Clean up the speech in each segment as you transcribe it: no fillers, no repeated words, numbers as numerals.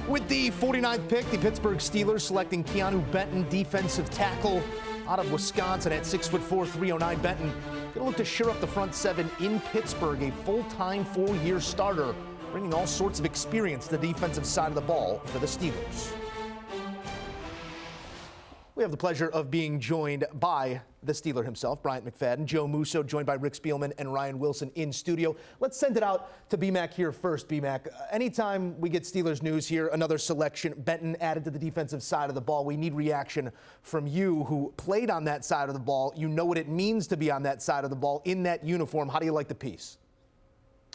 With the 49th pick, the Pittsburgh Steelers selecting Keeanu Benton, defensive tackle out of Wisconsin at 6'4", 309. Benton gonna look to shore up the front seven in Pittsburgh, a full-time 4-year starter, bringing all sorts of experience to the defensive side of the ball for the Steelers. We have the pleasure of being joined by the Steeler himself, Bryant McFadden, Joe Musso, joined by Rick Spielman and Ryan Wilson in studio. Let's send it out to BMAC here first. BMAC, anytime we get Steelers news here, another selection, Benton added to the defensive side of the ball, we need reaction from you who played on that side of the ball. You know what it means to be on that side of the ball in that uniform. How do you like the piece?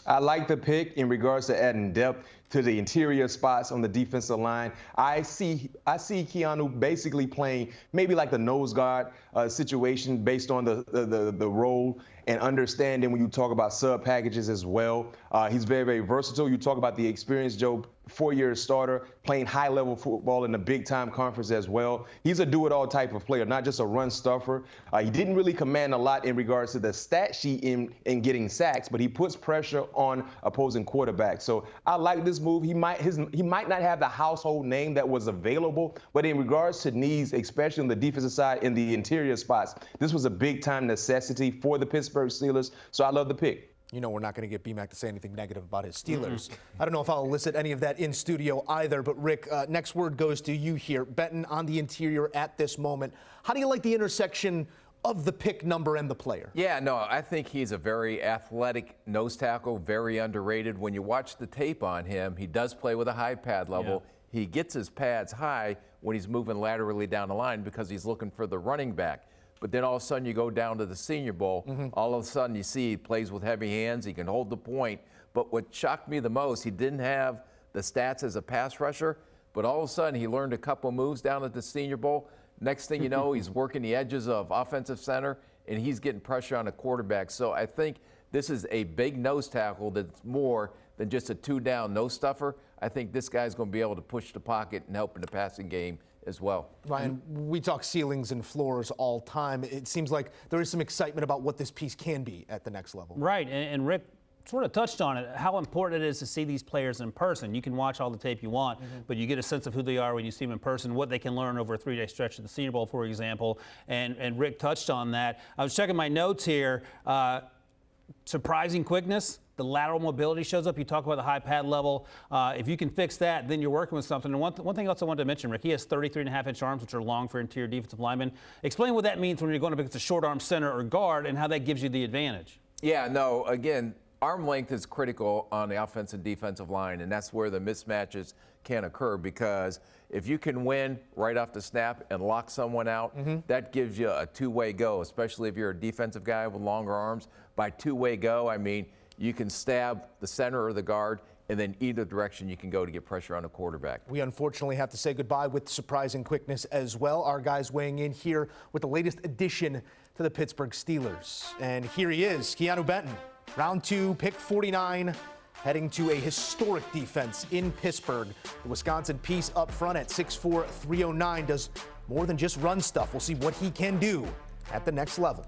I like the pick in regards to adding depth to the interior spots on the defensive line. I see Keeanu basically playing maybe like the nose guard situation based on the role and understanding when you talk about sub packages as well. He's very, very versatile. You talk about the experience, Joe, 4-year starter, playing high-level football in a big-time conference as well. He's a do-it-all type of player, not just a run stuffer. He didn't really command a lot in regards to the stat sheet in getting sacks, but he puts pressure on opposing quarterbacks. So I like this move. He might not have the household name that was available, but in regards to needs, especially on the defensive side in the interior spots, this was a big-time necessity for the Pittsburgh Steelers. So I love the pick. You know we're not going to get BMAC to say anything negative about his Steelers. I don't know if I'll elicit any of that in studio either, but Rick, next word goes to you here. Benton on the interior at this moment. How do you like the intersection of the pick number and the player? Yeah, no, I think he's a very athletic nose tackle, very underrated. When you watch the tape on him, he does play with a high pad level. Yeah. He gets his pads high when he's moving laterally down the line because he's looking for the running back. But then all of a sudden you go down to the Senior Bowl, all of a sudden you see he plays with heavy hands, he can hold the point. But what shocked me the most, he didn't have the stats as a pass rusher, but all of a sudden he learned a couple moves down at the Senior Bowl. Next thing you know, he's working the edges of offensive center, and he's getting pressure on the quarterback. So I think this is a big nose tackle that's more than just a two-down nose stuffer. I think this guy's going to be able to push the pocket and help in the passing game as well. Ryan, we talk ceilings and floors all time. It seems like there is some excitement about what this piece can be at the next level. Right, and Rick sort of touched on it, how important it is to see these players in person. You can watch all the tape you want, but you get a sense of who they are when you see them in person, what they can learn over a 3-day stretch at the Senior Bowl, for example, and Rick touched on that. I was checking my notes here. Surprising quickness. The lateral mobility shows up. You talk about the high pad level. If you can fix that, then you're working with something. And one thing else I wanted to mention, Rick, he has 33.5-inch arms, which are long for interior defensive linemen. Explain what that means when you're going up against a short arm center or guard and how that gives you the advantage. Yeah, no, again, arm length is critical on the offensive and defensive line, and that's where the mismatches can occur because if you can win right off the snap and lock someone out, that gives you a two-way go, especially if you're a defensive guy with longer arms. By two-way go, I mean you can stab the center or the guard, and then either direction you can go to get pressure on the quarterback. We unfortunately have to say goodbye with surprising quickness as well. Our guys weighing in here with the latest addition to the Pittsburgh Steelers. And here he is, Keeanu Benton, round 2, pick 49, heading to a historic defense in Pittsburgh. The Wisconsin piece up front at 6'4", 309 does more than just run stuff. We'll see what he can do at the next level.